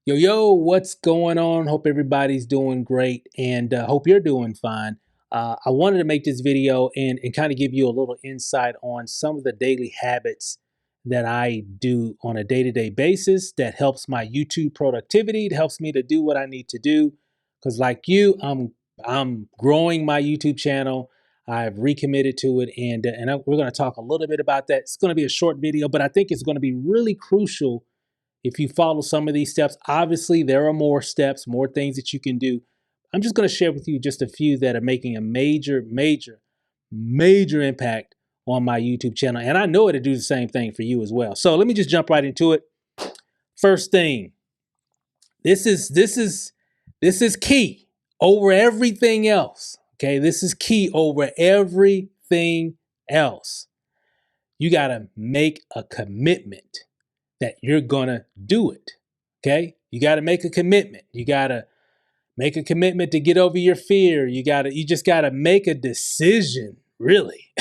Yo, what's going on? Hope everybody's doing great and hope you're doing fine. I wanted to make this video and kind of give you a little insight on some of the daily habits that I do on a day-to-day basis that helps my YouTube productivity. It helps me to do what I need to do. Because like you, I'm growing my YouTube channel. I've recommitted to it, and we're going to talk a little bit about that. It's going to be a short video, but I think it's going to be really crucial if you follow some of these steps. Obviously, there are more steps, more things that you can do. I'm just going to share with you just a few that are making a major impact on my YouTube channel. And I know it'll do the same thing for you as well. So let me just jump right into it. First thing, this is key over everything else. Okay, this is key over everything else. You got to make a commitment that you're gonna do it. Okay, you got to make a commitment. You got to make a commitment to get over your fear. You just got to make a decision. Really,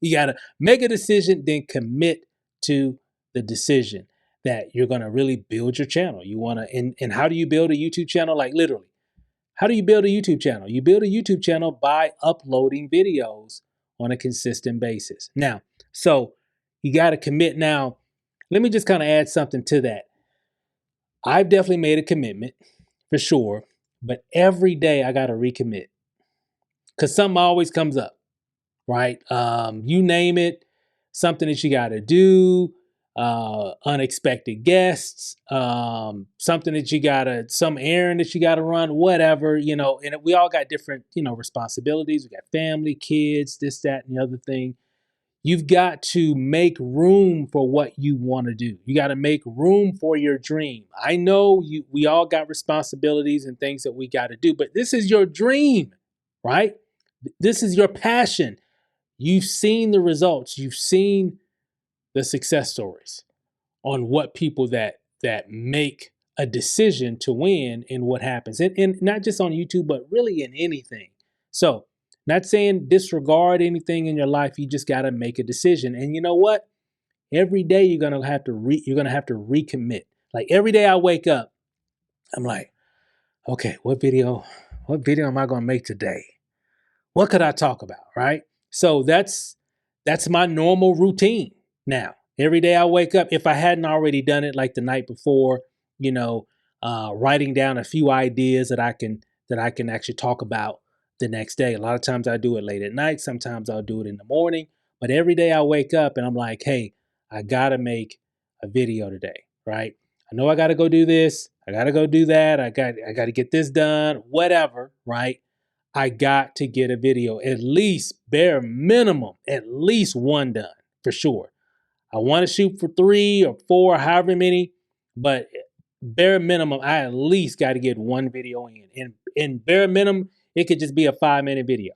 you got to make a decision, then commit to the decision that you're gonna really build your channel. You wanna, and how do you build a YouTube channel? Like literally, how do you build a YouTube channel? You build a YouTube channel by uploading videos on a consistent basis. Now, so you got to commit. Now, let me just kind of add something to that. I've definitely made a commitment for sure, but every day I got to recommit because something always comes up, right? You name it, something that you got to do, unexpected guests, something that some errand that you got to run, whatever, and we all got different, responsibilities. We got family, kids, this, that, and the other thing. You've got to make room for what you want to do. You got to make room for your dream. I know we all got responsibilities and things that we got to do, but this is your dream, right? This is your passion. You've seen the results. You've seen the success stories on what people that make a decision to win and what happens. And not just on YouTube, but really in anything. So not saying disregard anything in your life. You just got to make a decision. And you know what? Every day you're gonna have to recommit. Like every day I wake up, I'm like, okay, what video am I gonna make today? What could I talk about? Right? So that's my normal routine now. Every day I wake up, if I hadn't already done it like the night before, you know, writing down a few ideas that I can actually talk about the next day. A lot of times I do it late at night. Sometimes I'll do it in the morning. But every day I wake up and I'm like, hey, I gotta make a video today, right? I know I gotta go do this. I gotta go do that. I gotta get this done. Whatever, right? I got to get a video, at least bare minimum, at least one done for sure. I want to shoot for 3 or 4, however many, but bare minimum, I at least got to get one video in. And bare minimum, it could just be a 5-minute video.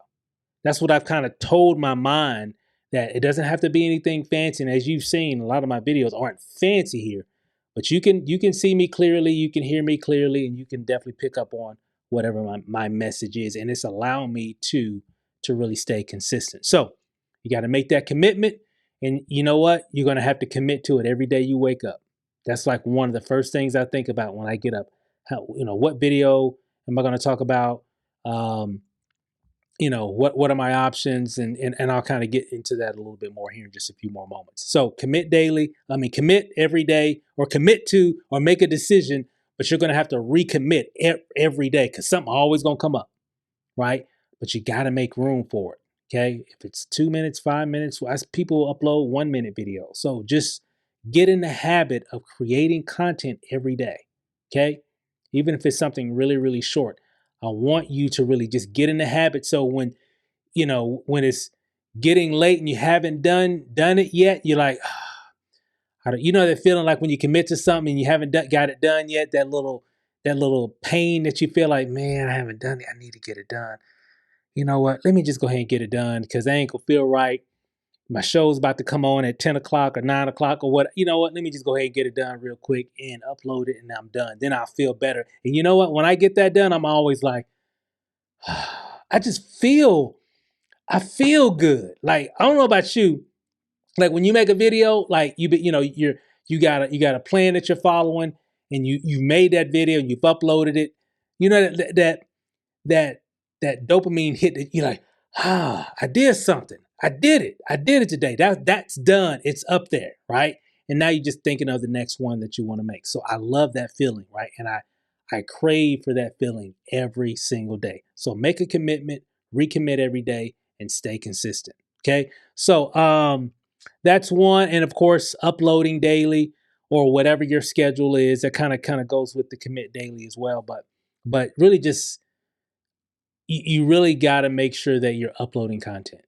That's what I've kind of told my mind, that it doesn't have to be anything fancy. And as you've seen, a lot of my videos aren't fancy here, but you can see me clearly, you can hear me clearly, and you can definitely pick up on whatever my message is. And it's allowing me to really stay consistent. So you got to make that commitment. And you know what? You're going to have to commit to it every day you wake up. That's like one of the first things I think about when I get up. What video am I going to talk about? What are my options? And I'll kind of get into that a little bit more here in just a few more moments. So commit every day, or commit to, or make a decision, but you're going to have to recommit every day because something always going to come up, right? But you got to make room for it. Okay. If it's 2 minutes, 5 minutes, as people upload 1-minute videos. So just get in the habit of creating content every day. Okay. Even if it's something really, really short, I want you to really just get in the habit. So when it's getting late and you haven't done it yet, you're like, that feeling like when you commit to something and you haven't got it done yet, that little pain that you feel like, man, I haven't done it. I need to get it done. You know what? Let me just go ahead and get it done because I ain't gonna feel right. My show's about to come on at 10 o'clock or 9 o'clock or what. You know what? Let me just go ahead and get it done real quick and upload it, and I'm done. Then I'll feel better. And you know what? When I get that done, I'm always like, I feel good. Like, I don't know about you. Like when you make a video, like you got a plan that you're following, and you made that video and you've uploaded it, you know that that dopamine hit that you're like, I did something. I did it. I did it today. That's done. It's up there, right? And now you're just thinking of the next one that you want to make. So I love that feeling, right? And I crave for that feeling every single day. So make a commitment, recommit every day, and stay consistent. Okay. So that's one. And of course, uploading daily or whatever your schedule is, that kind of goes with the commit daily as well. But really just you really got to make sure that you're uploading content.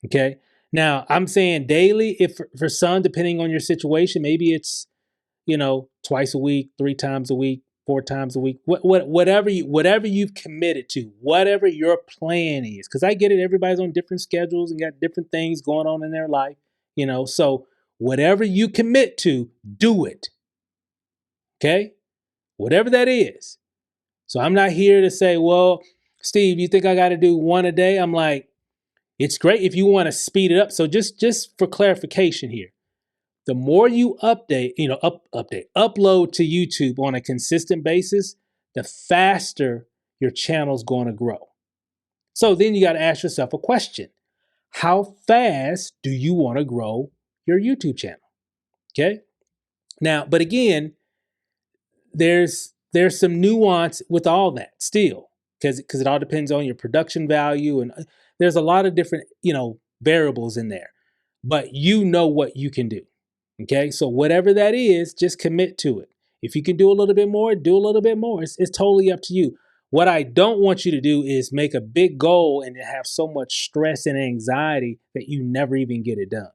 Okay. Now I'm saying daily, if for some, depending on your situation, maybe it's, twice a week, 3 times a week, 4 times a week, whatever you've committed to, whatever your plan is. Cause I get it. Everybody's on different schedules and got different things going on in their life, so whatever you commit to, do it. Okay. Whatever that is. So I'm not here to say, well, Steve, you think I got to do one a day? I'm like, it's great if you want to speed it up. So just for clarification here, the more you upload to YouTube on a consistent basis, the faster your channel's going to grow. So then you got to ask yourself a question. How fast do you want to grow your YouTube channel? Okay. Now, but again, there's some nuance with all that still, because it all depends on your production value, and there's a lot of different variables in there, but what you can do. Okay, so whatever that is, just commit to it. If you can do a little bit more, do a little bit more. It's totally up to you. What I don't want you to do is make a big goal and have so much stress and anxiety that you never even get it done.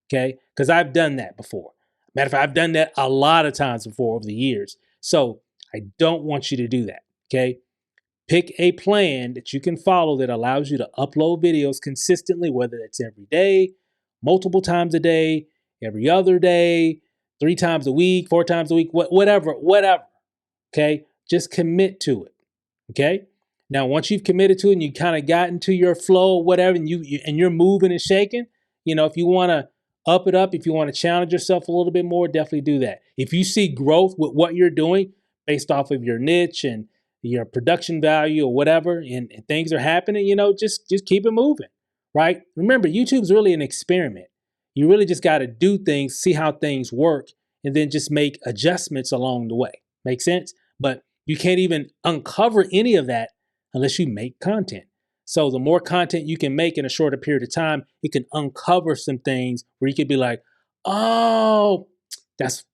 Okay, because I've done that before. Matter of fact, I've done that a lot of times before over the years. So I don't want you to do that. Okay. Pick a plan that you can follow that allows you to upload videos consistently, whether it's every day, multiple times a day, every other day, 3 times a week, 4 times a week, whatever. Okay. Just commit to it. Okay. Now, once you've committed to it and you kind of got into your flow or whatever, and you're moving and shaking, if you want to up it up, if you want to challenge yourself a little bit more, definitely do that. If you see growth with what you're doing based off of your niche and your production value or whatever, and things are happening, just keep it moving, right? Remember, YouTube's really an experiment. You really just got to do things, see how things work, and then just make adjustments along the way. Make sense? But you can't even uncover any of that unless you make content. So the more content you can make in a shorter period of time, it can uncover some things where you could be like, oh, that's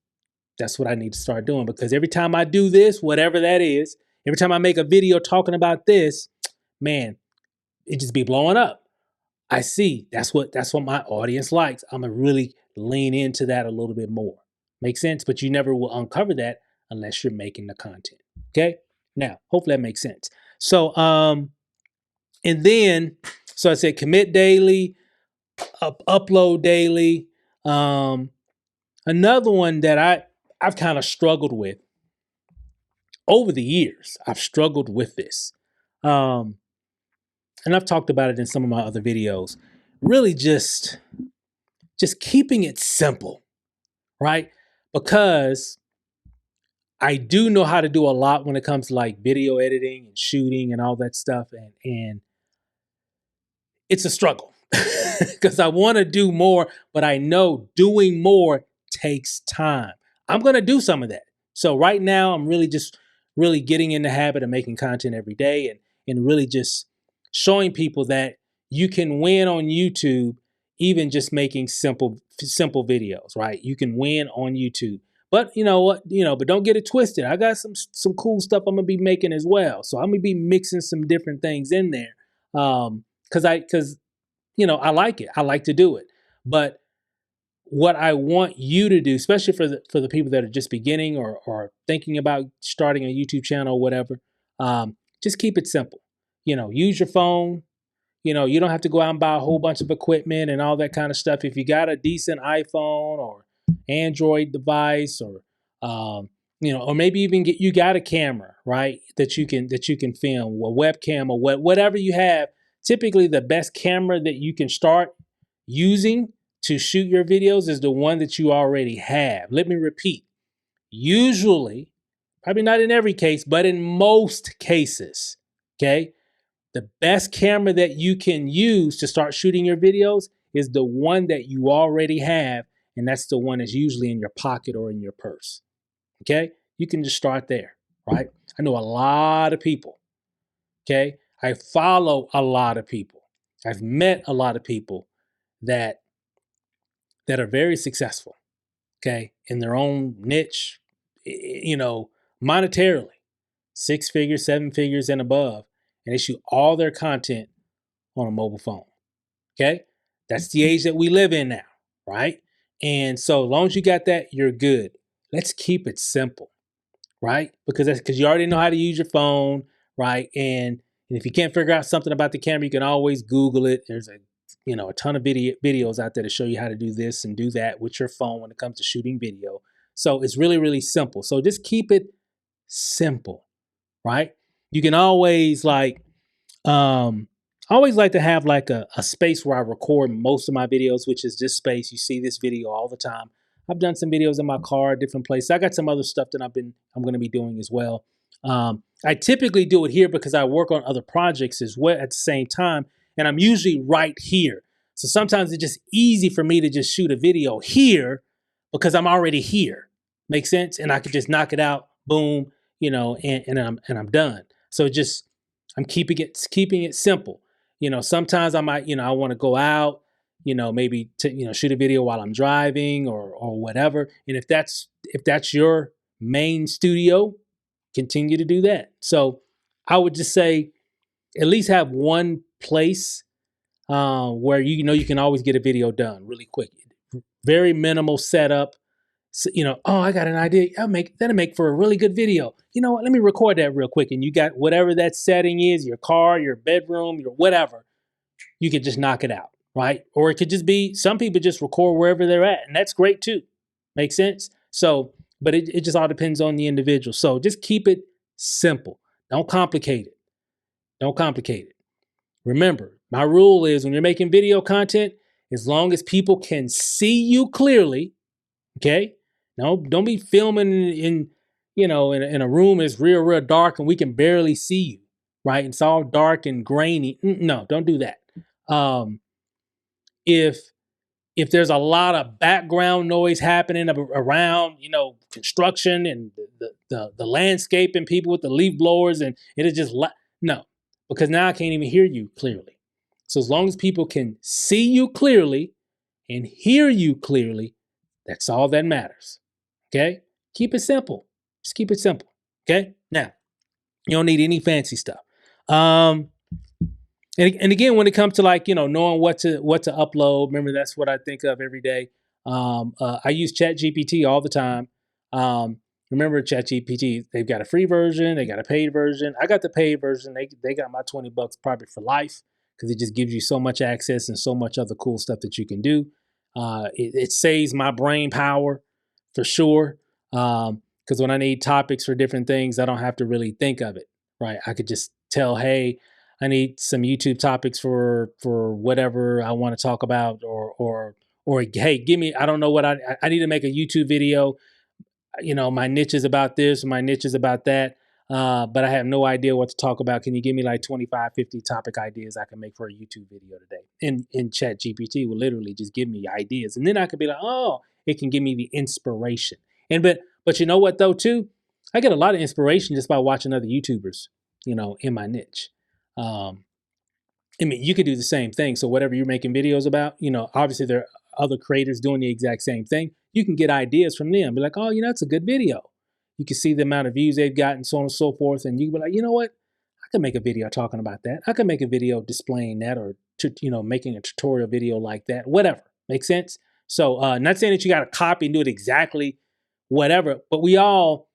what I need to start doing, because every time I do this, whatever that is, every time I make a video talking about this, man, it just be blowing up. I see that's what my audience likes. I'm gonna really lean into that a little bit more. Make sense? But you never will uncover that unless you're making the content. Okay. Now, hopefully that makes sense. So, and then, so I said commit daily, upload daily. Another one that I've kind of struggled with over the years. I've struggled with this. And I've talked about it in some of my other videos. Really just keeping it simple, right? Because I do know how to do a lot when it comes to like video editing and shooting and all that stuff. And it's a struggle because I want to do more, but I know doing more takes time. I'm going to do some of that. So right now I'm really getting in the habit of making content every day, and really just showing people that you can win on YouTube, even just making simple videos, right? You can win on YouTube. But you know what, but don't get it twisted. I got some cool stuff I'm gonna be making as well. So I'm gonna be mixing some different things in there. Because I like it. I like to do it. But what I want you to do, especially for the people that are just beginning or thinking about starting a YouTube channel or whatever, just keep it simple. Use your phone. You don't have to go out and buy a whole bunch of equipment and all that kind of stuff. If you got a decent iPhone or Android device, or or maybe even you got a camera, right? That you can film, a webcam or whatever you have. Typically, the best camera that you can start using to shoot your videos is the one that you already have. Let me repeat. Usually, Probably not in every case, but in most cases, okay? The best camera that you can use to start shooting your videos is the one that you already have, and that's the one that's usually in your pocket or in your purse, okay? You can just start there, right? I know a lot of people, okay? I follow a lot of people. I've met a lot of people that are very successful, okay, in their own niche, you know, monetarily, 6 figures, 7 figures, and above, and they shoot all their content on a mobile phone. Okay, that's the age that we live in now, right? And so, as long as you got that, you're good. Let's keep it simple, right? Because you already know how to use your phone, right? And if you can't figure out something about the camera, you can always Google it. There's a ton of videos out there to show you how to do this and do that with your phone when it comes to shooting video. So it's really, really simple. So just keep it simple, right? You can always I always like to have like a space where I record most of my videos, which is this space. You see this video all the time. I've done some videos in my car, different places. I got some other stuff that I'm going to be doing as well. I typically do it here because I work on other projects as well at the same time, and I'm usually right here. So sometimes it's just easy for me to just shoot a video here because I'm already here. Make sense? And I could just knock it out, boom, and I'm done. So just I'm keeping it simple. Sometimes I might, I want to go out, maybe to, shoot a video while I'm driving or whatever. And if that's your main studio, continue to do that. So I would just say at least have one place where you can always get a video done really quick. Very minimal setup. So, oh, I got an idea. That'll make for a really good video. You know what? Let me record that real quick. And you got whatever that setting is, your car, your bedroom, your whatever, you could just knock it out, right? Or it could just be, some people just record wherever they're at, and that's great too. Make sense? So, but it just all depends on the individual. So just keep it simple. Don't complicate it. Don't complicate it. Remember, my rule is when you're making video content, as long as people can see you clearly, okay? No, don't be filming in a room that's real dark and we can barely see you, right? It's all dark and grainy. No, don't do that. If there's a lot of background noise happening around, construction and the landscape and people with the leaf blowers and it is just no, because now I can't even hear you clearly. So as long as people can see you clearly and hear you clearly, that's all that matters. Okay? Keep it simple. Just keep it simple. Okay? Now, you don't need any fancy stuff. And again, when it comes to knowing what to upload, remember that's what I think of every day. I use ChatGPT all the time. Remember ChatGPT, they've got a free version, they got a paid version. I got the paid version. They got my $20 probably for life because it just gives you so much access and so much other cool stuff that you can do. It saves my brain power for sure. Because when I need topics for different things, I don't have to really think of it, right? I could just tell, hey, I need some YouTube topics for whatever I want to talk about, or hey, give me, I don't know what I need to make a YouTube video. My niche is about this, my niche is about that, but I have no idea what to talk about. Can you give me like 25, 50 topic ideas I can make for a YouTube video today? And Chat GPT will literally just give me ideas, and then I could be like, oh, it can give me the inspiration. But you know what though too, I get a lot of inspiration just by watching other YouTubers, in my niche. I mean, you could do the same thing. So whatever you're making videos about, obviously there are other creators doing the exact same thing. You can get ideas from them. Be like, oh, it's a good video. You can see the amount of views they've gotten, so on and so forth. And you can be like, you know what? I could make a video talking about that. I could make a video displaying that or, making a tutorial video like that, whatever. Make sense? So not saying that you got to copy and do it exactly whatever, but we all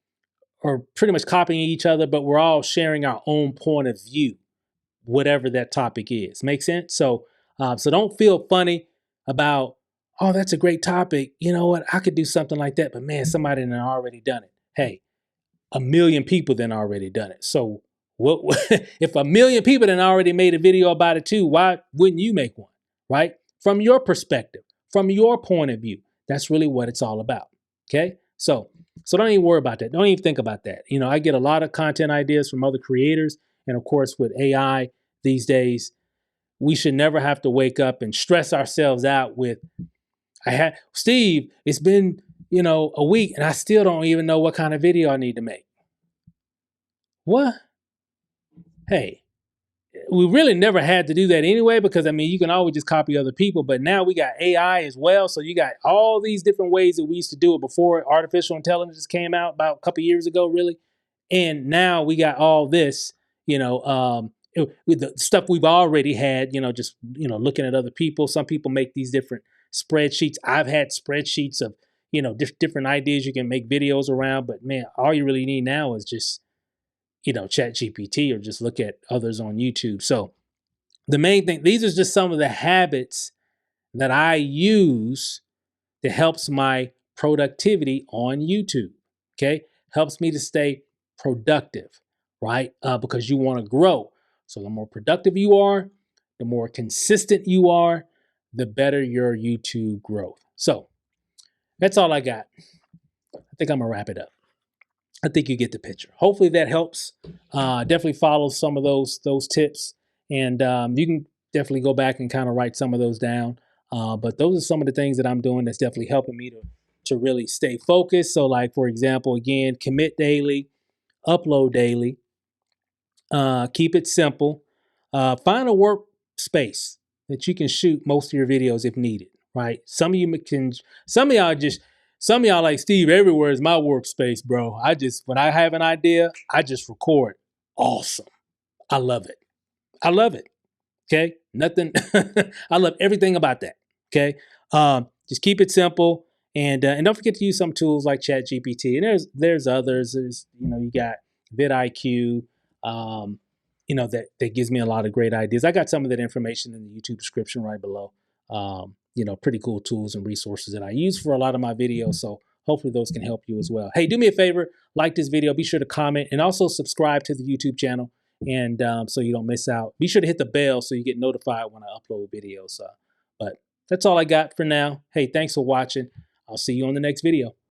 are pretty much copying each other, but we're all sharing our own point of view, whatever that topic is. Make sense? So don't feel funny about, oh, that's a great topic. You know what? I could do something like that, but man, somebody done already done it. Hey, 1,000,000 people done already done it. So what if 1,000,000 people done already made a video about it too? Why wouldn't you make one? Right? From your perspective, from your point of view. That's really what it's all about. Okay? So So don't even worry about that. Don't even think about that. You know, I get a lot of content ideas from other creators. And of course, with AI these days, we should never have to wake up and stress ourselves out with, Steve, it's been, a week and I still don't even know what kind of video I need to make. What? Hey, we really never had to do that anyway, because I mean, you can always just copy other people, but now we got AI as well. So you got all these different ways that we used to do it before artificial intelligence came out about a couple years ago, really. And now we got all this, with the stuff we've already had, just, looking at other people. Some people make these different spreadsheets. I've had spreadsheets of, different ideas you can make videos around, but man, all you really need now is just, chat GPT, or just look at others on YouTube. So the main thing, these are just some of the habits that I use that helps my productivity on YouTube. Okay. Helps me to stay productive, right? Because you want to grow. So the more productive you are, the more consistent you are, the better your YouTube growth. So that's all I got. I think I'm gonna wrap it up. I think you get the picture. Hopefully that helps. Definitely follow some of those tips, and you can definitely go back and kind of write some of those down. But those are some of the things that I'm doing that's definitely helping me to really stay focused. So, like for example, again, commit daily, upload daily, keep it simple, find a workspace that you can shoot most of your videos if needed. Right? Some of you can. Some of y'all like, Steve, everywhere is my workspace, bro. When I have an idea, I just record. Awesome. I love it. I love it. Okay. Nothing. I love everything about that. Okay. Just keep it simple, and don't forget to use some tools like Chat GPT. And there's others. There's, you got vidIQ, that gives me a lot of great ideas. I got some of that information in the YouTube description right below. Pretty cool tools and resources that I use for a lot of my videos. So hopefully those can help you as well. Hey, do me a favor, like this video, be sure to comment, and also subscribe to the YouTube channel, and so you don't miss out. Be sure to hit the bell so you get notified when I upload videos. But that's all I got for now. Hey, thanks for watching. I'll see you on the next video.